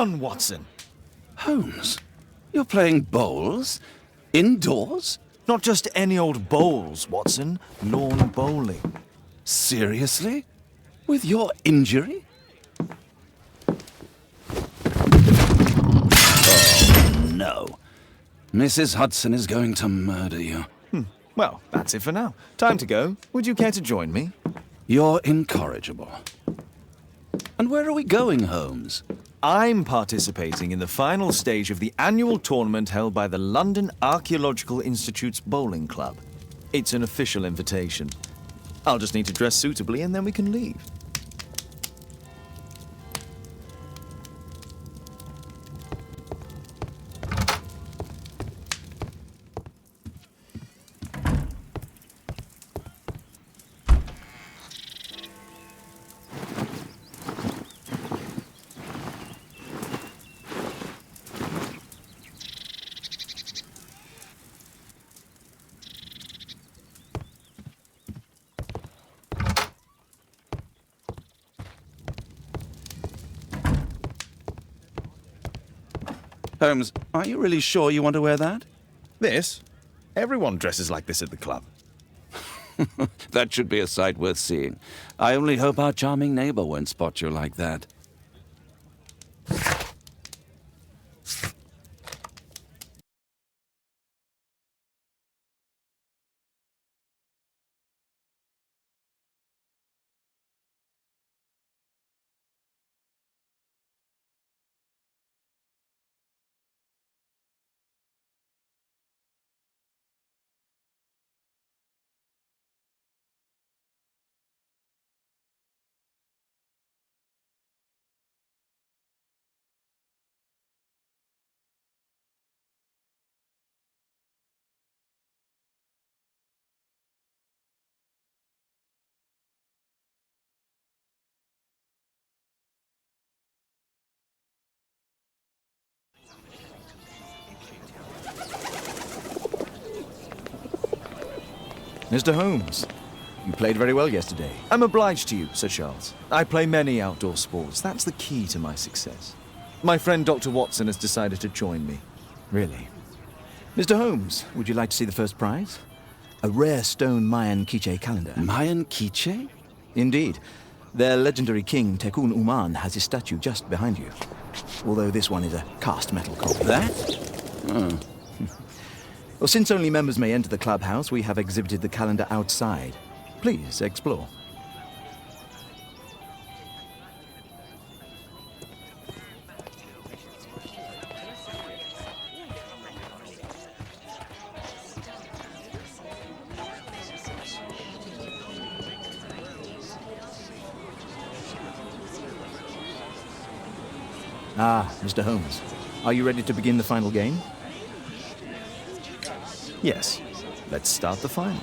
fun, Watson. Holmes, you're playing bowls? Indoors? Not just any old bowls, Watson. Lawn bowling. Seriously? With your injury? Oh, no. Mrs. Hudson is going to murder you. Well, that's it for now. Time to go. Would you care to join me? You're incorrigible. And where are we going, Holmes? I'm participating in the final stage of the annual tournament held by the London Archaeological Institute's Bowling Club. It's an official invitation. I'll just need to dress suitably and then we can leave. Holmes, are you really sure you want to wear that? This? Everyone dresses like this at the club. That should be a sight worth seeing. I only hope our charming neighbor won't spot you like that. Mr. Holmes, you played very well yesterday. I'm obliged to you, Sir Charles. I play many outdoor sports. That's the key to my success. My friend Dr. Watson has decided to join me. Really. Mr. Holmes, would you like to see the first prize? A rare stone Mayan Quiche calendar. Mayan Quiche? Indeed. Their legendary king, Tekun Uman, has his statue just behind you. Although this one is a cast metal copy. That? Oh. Well, since only members may enter the clubhouse, we have exhibited the calendar outside. Please, explore. Ah, Mr. Holmes. Are you ready to begin the final game? Yes. Let's start the final.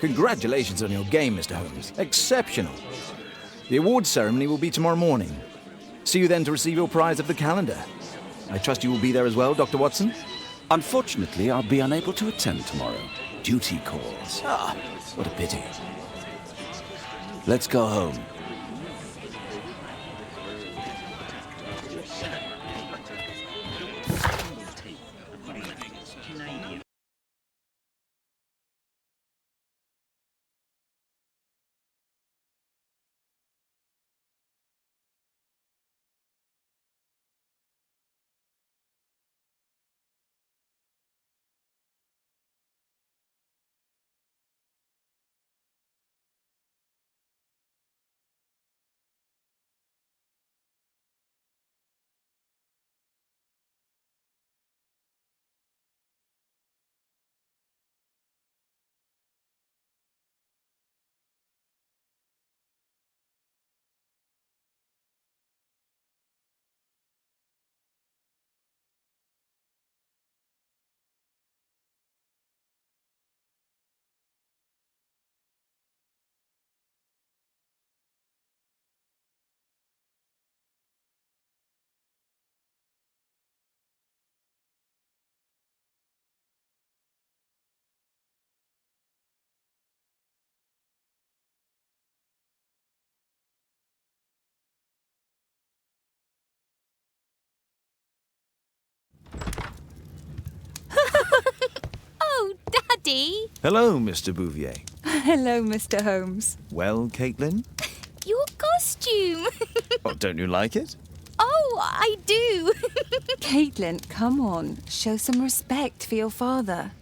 Congratulations on your game, Mr. Holmes. Exceptional. The awards ceremony will be tomorrow morning. See you then to receive your prize of the calendar. I trust you will be there as well, Dr. Watson? Unfortunately, I'll be unable to attend tomorrow. Duty calls. Ah, what a pity. Let's go home. Oh, Daddy! Hello, Mr. Bouvier. Hello, Mr. Holmes. Well, Caitlin? Your costume! Oh, don't you like it? Oh, I do! Caitlin, come on. Show some respect for your father.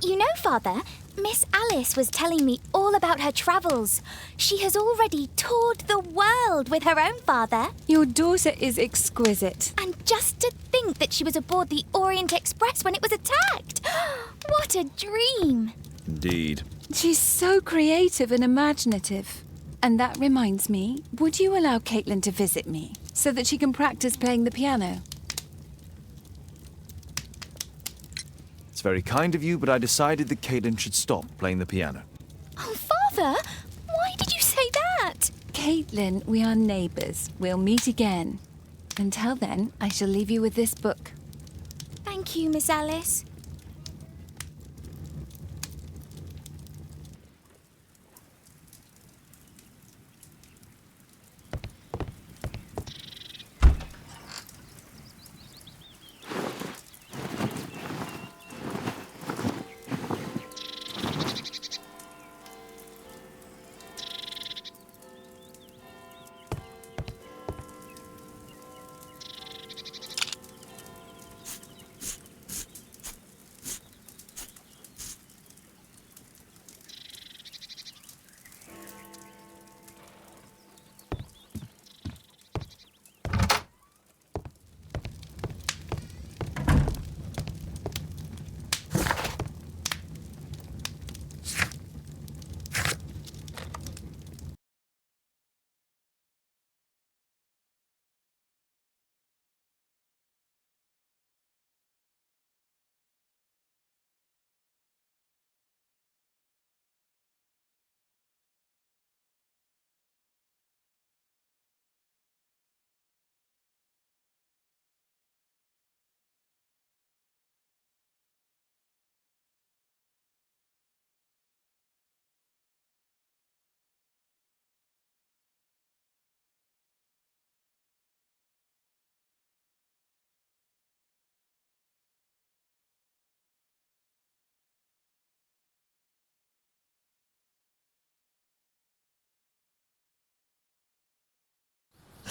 You know, Father, Miss Alice was telling me all about her travels. She has already toured the world with her own father. Your daughter is exquisite. And just to think that she was aboard the Orient Express when it was attacked. What a dream! Indeed. She's so creative and imaginative. And that reminds me, would you allow Caitlin to visit me so that she can practice playing the piano? It's very kind of you, but I decided that Caitlin should stop playing the piano. Oh, Father, why did you say that? Caitlin, we are neighbours. We'll meet again. Until then, I shall leave you with this book. Thank you, Miss Alice.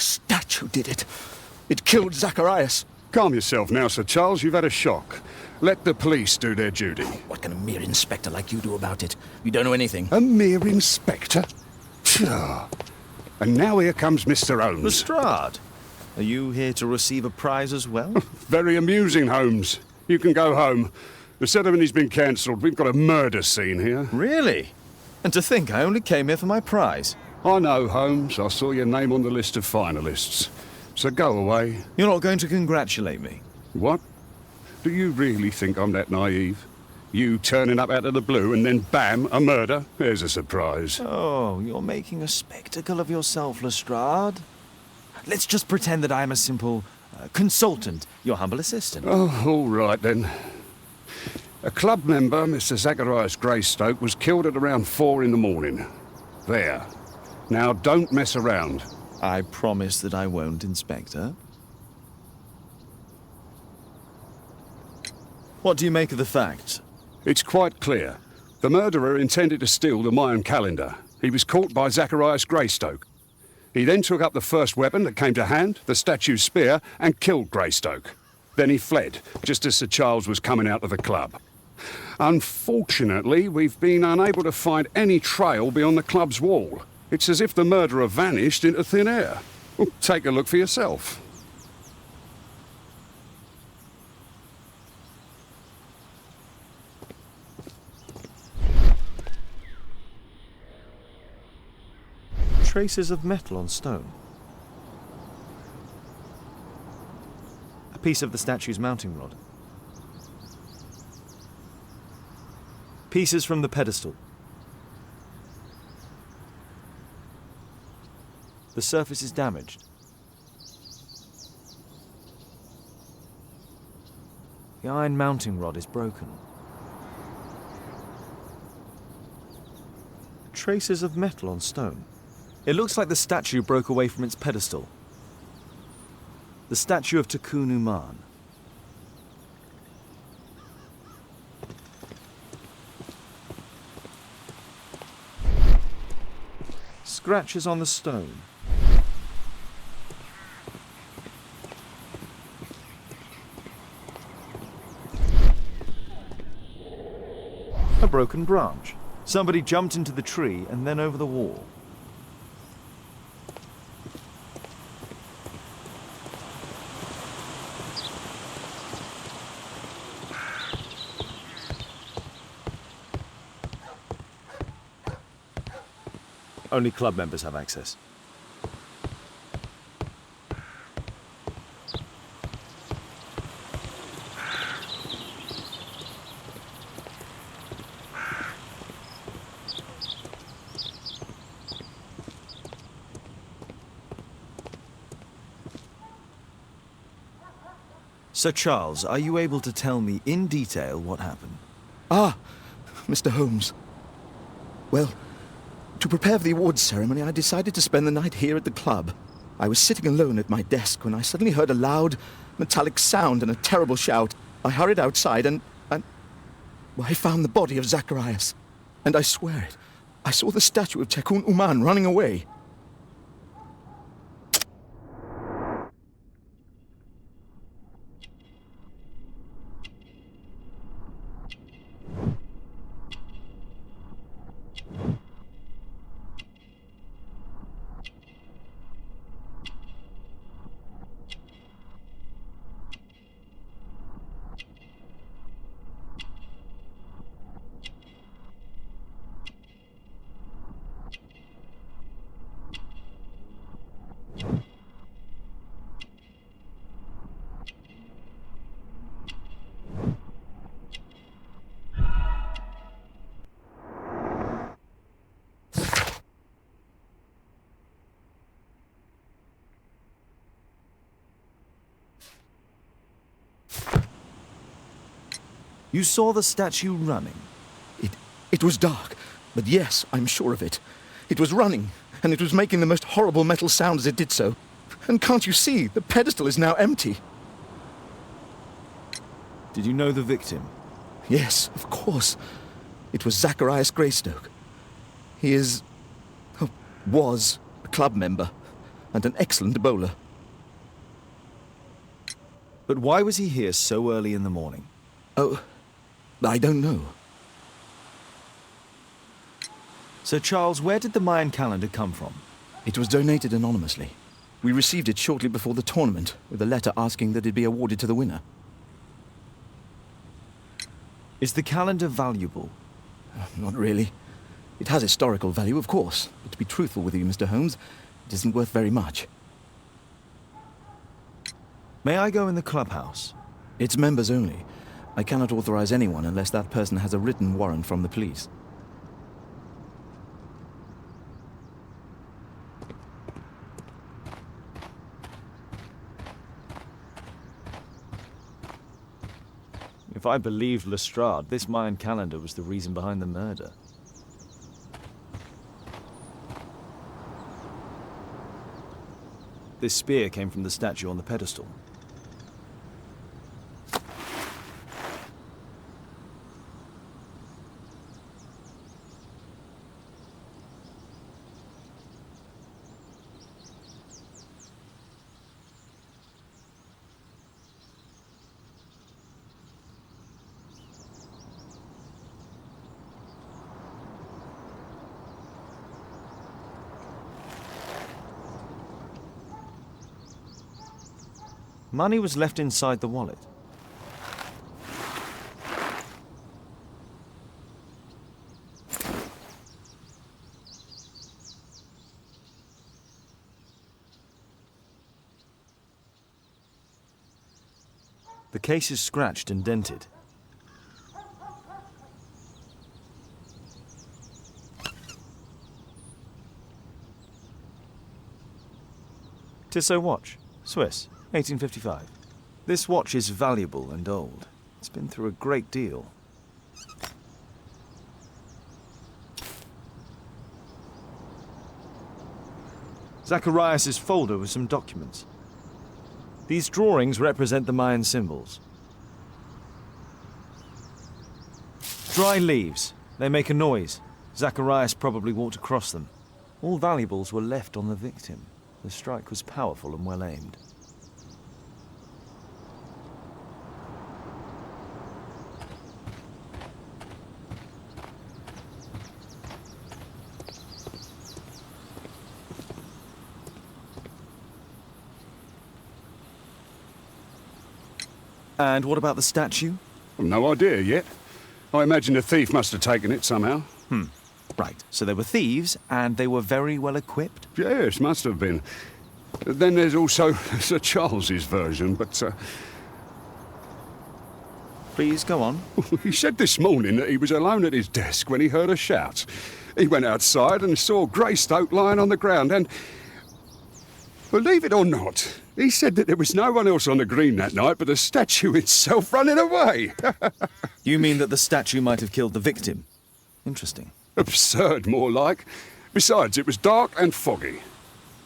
The statue did it. It killed Zacharias. Calm yourself now, Sir Charles. You've had a shock. Let the police do their duty. What can a mere inspector like you do about it? You don't know anything. A mere inspector? Pshaw. And now here comes Mr. Holmes. Lestrade, are you here to receive a prize as well? Very amusing, Holmes. You can go home. The ceremony's been cancelled. We've got a murder scene here. Really? And to think I only came here for my prize. I know, Holmes. I saw your name on the list of finalists. So go away. You're not going to congratulate me? What? Do you really think I'm that naive? You turning up out of the blue and then bam, a murder? There's a surprise. Oh, you're making a spectacle of yourself, Lestrade. Let's just pretend that I am a simple consultant, your humble assistant. Oh, all right then. A club member, Mr. Zacharias Greystoke, was killed at around 4 in the morning. There. Now, don't mess around. I promise that I won't, Inspector. What do you make of the fact? It's quite clear. The murderer intended to steal the Mayan calendar. He was caught by Zacharias Greystoke. He then took up the first weapon that came to hand, the statue's spear, and killed Greystoke. Then he fled, just as Sir Charles was coming out of the club. Unfortunately, we've been unable to find any trail beyond the club's wall. It's as if the murderer vanished into thin air. Well, take a look for yourself. Traces of metal on stone. A piece of the statue's mounting rod. Pieces from the pedestal. The surface is damaged. The iron mounting rod is broken. Traces of metal on stone. It looks like the statue broke away from its pedestal. The statue of Tikkun Uman. Scratches on the stone. A broken branch. Somebody jumped into the tree and then over the wall. Only club members have access. Sir Charles, are you able to tell me in detail what happened? Ah, Mr. Holmes. Well, to prepare for the awards ceremony, I decided to spend the night here at the club. I was sitting alone at my desk when I suddenly heard a loud, metallic sound and a terrible shout. I hurried outside and well, I found the body of Zacharias. And I swear it, I saw the statue of Tikkun Uman running away. You saw the statue running? It was dark, but yes, I'm sure of it. It was running, and it was making the most horrible metal sound as it did so. And can't you see, the pedestal is now empty? Did you know the victim? Yes, of course. It was Zacharias Greystoke. He was a club member. and an excellent bowler. But why was he here so early in the morning? Oh, I don't know. Sir Charles, where did the Mayan calendar come from? It was donated anonymously. We received it shortly before the tournament, with a letter asking that it be awarded to the winner. Is the calendar valuable? Not really. It has historical value, of course, but to be truthful with you, Mr. Holmes, it isn't worth very much. May I go in the clubhouse? It's members only. I cannot authorize anyone unless that person has a written warrant from the police. If I believed Lestrade, this Mayan calendar was the reason behind the murder. This spear came from the statue on the pedestal. Money was left inside the wallet. The case is scratched and dented. Tissot watch, Swiss. 1855. This watch is valuable and old. It's been through a great deal. Zacharias' folder with some documents. These drawings represent the Mayan symbols. Dry leaves. They make a noise. Zacharias probably walked across them. All valuables were left on the victim. The strike was powerful and well aimed. And what about the statue? No idea yet. I imagine a thief must have taken it somehow. Right, so they were thieves, and they were very well equipped? Yes, must have been. Then there's also Sir Charles's version, but Please, go on. he said this morning that he was alone at his desk when he heard a shout. He went outside and saw Greystoke lying on the ground and, believe it or not, he said that there was no one else on the green that night but the statue itself running away. You mean that the statue might have killed the victim? Interesting. Absurd, more like. Besides, it was dark and foggy.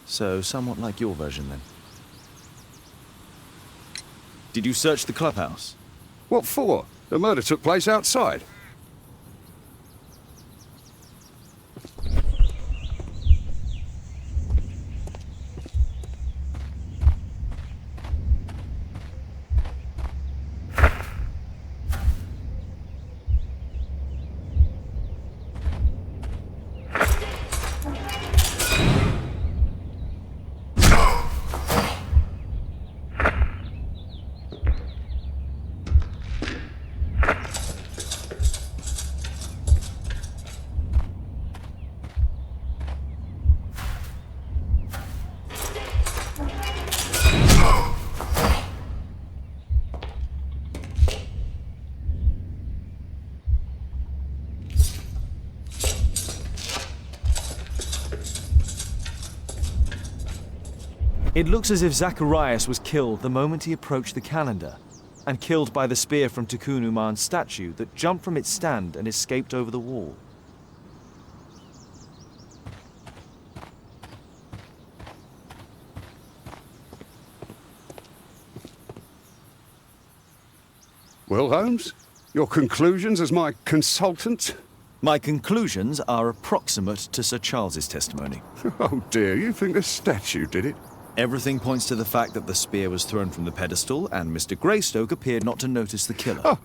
So, somewhat like your version, then. Did you search the clubhouse? What for? The murder took place outside. It looks as if Zacharias was killed the moment he approached the calendar, and killed by the spear from Tikkun Uman's statue that jumped from its stand and escaped over the wall. Well, Holmes, your conclusions as my consultant? My conclusions are approximate to Sir Charles's testimony. Oh dear, you think the statue did it? Everything points to the fact that the spear was thrown from the pedestal, and Mr. Greystoke appeared not to notice the killer.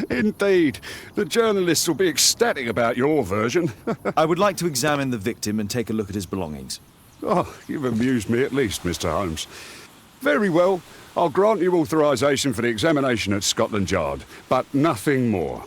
Indeed. The journalists will be ecstatic about your version. I would like to examine the victim and take a look at his belongings. Oh, you've amused me at least, Mr. Holmes. Very well. I'll grant you authorization for the examination at Scotland Yard, but nothing more.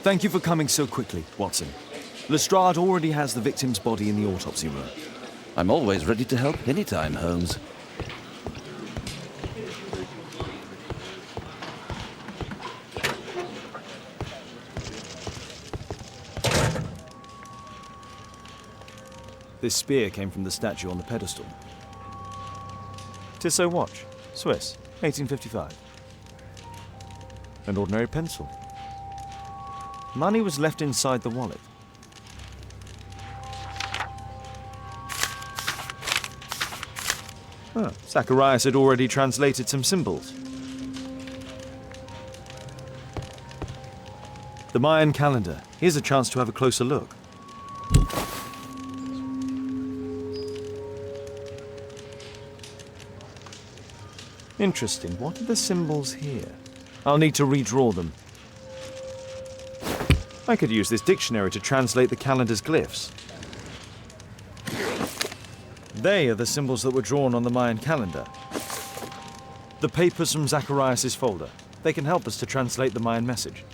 Thank you for coming so quickly, Watson. Lestrade already has the victim's body in the autopsy room. I'm always ready to help anytime, Holmes. This spear came from the statue on the pedestal. Tissot watch, Swiss, 1855. An ordinary pencil. Money was left inside the wallet. Zacharias had already translated some symbols. The Mayan calendar. Here's a chance to have a closer look. Interesting. What are the symbols here? I'll need to redraw them. I could use this dictionary to translate the calendar's glyphs. They are the symbols that were drawn on the Mayan calendar. The papers from Zacharias' folder. They can help us to translate the Mayan message.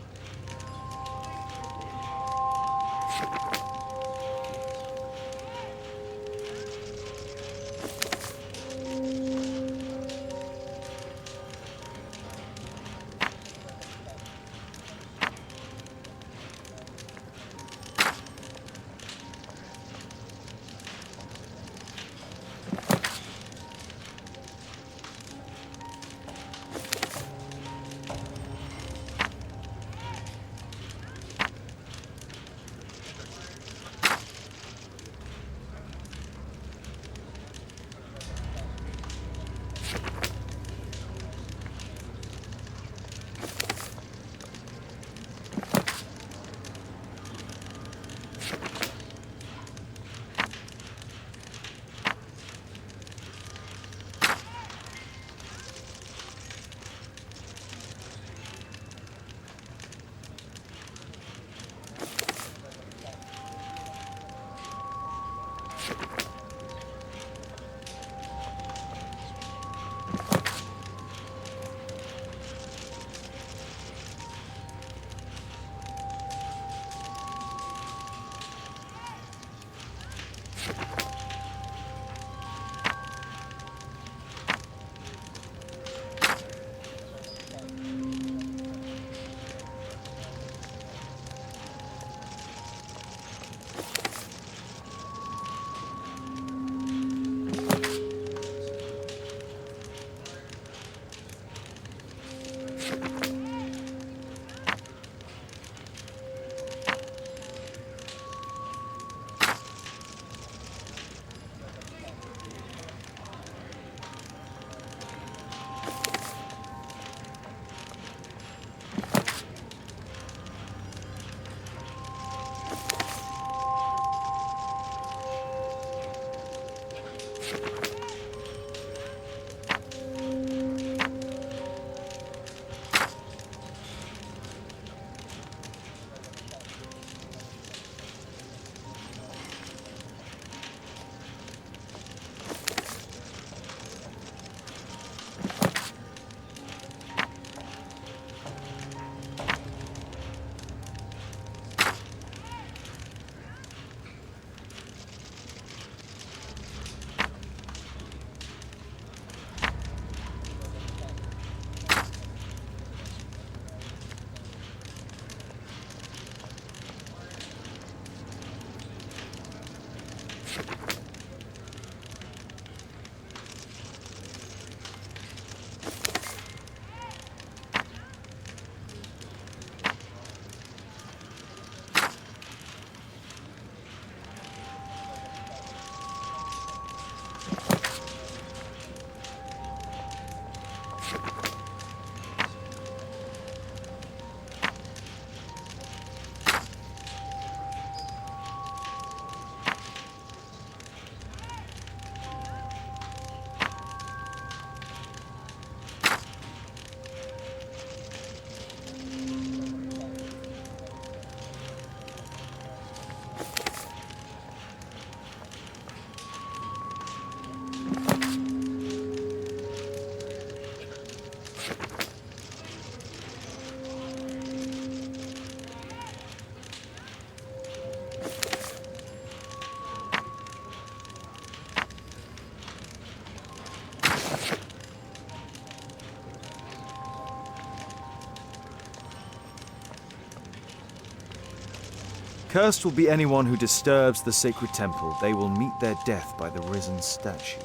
Cursed will be anyone who disturbs the sacred temple. They will meet their death by the risen statue.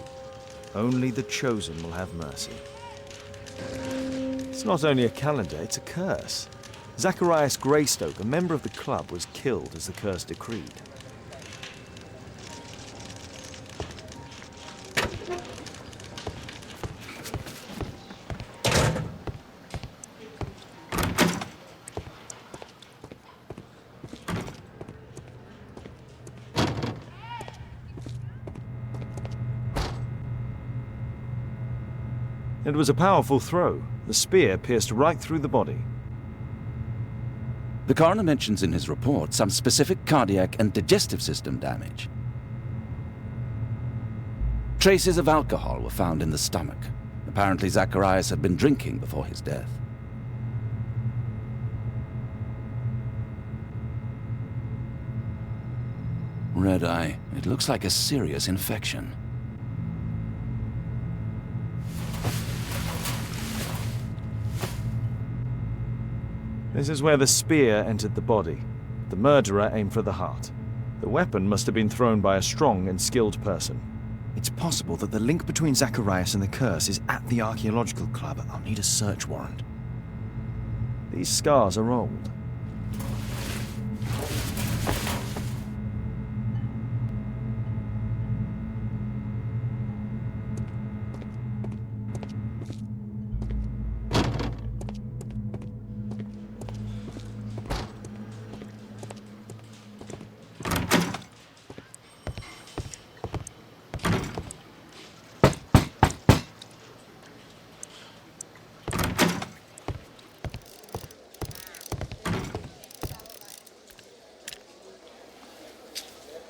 Only the chosen will have mercy. It's not only a calendar, it's a curse. Zacharias Greystoke, a member of the club, was killed as the curse decreed. It was a powerful throw. The spear pierced right through the body. The coroner mentions in his report some specific cardiac and digestive system damage. Traces of alcohol were found in the stomach. Apparently Zacharias had been drinking before his death. Red eye. It looks like a serious infection. This is where the spear entered the body. The murderer aimed for the heart. The weapon must have been thrown by a strong and skilled person. It's possible that the link between Zacharias and the curse is at the archaeological club. I'll need a search warrant. These scars are old.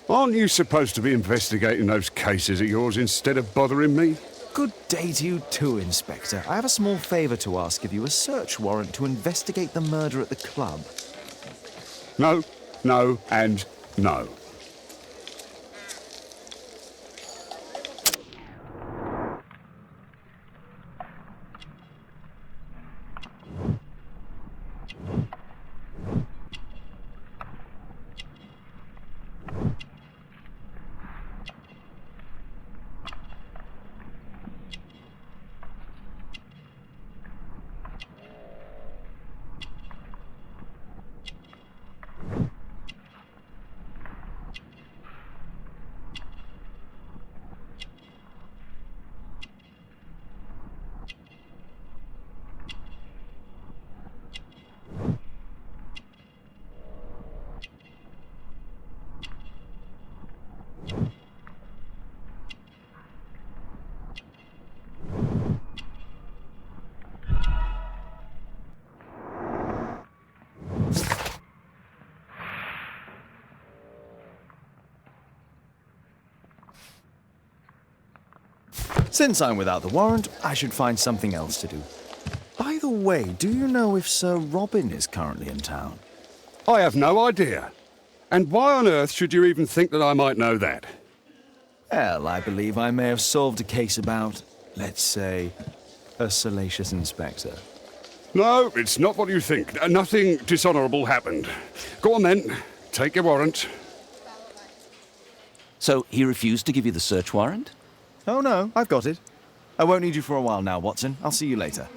Aren't you supposed to be investigating those cases of yours instead of bothering me? Good day to you too, Inspector. I have a small favor to ask of you, a search warrant to investigate the murder at the club. No, no, and no. Since I'm without the warrant, I should find something else to do. By the way, do you know if Sir Robin is currently in town? I have no idea. And why on earth should you even think that I might know that? Well, I believe I may have solved a case about, let's say, a salacious inspector. No, it's not what you think. Nothing dishonourable happened. Go on then. Take your warrant. So he refused to give you the search warrant? Oh no, I've got it. I won't need you for a while now, Watson. I'll see you later.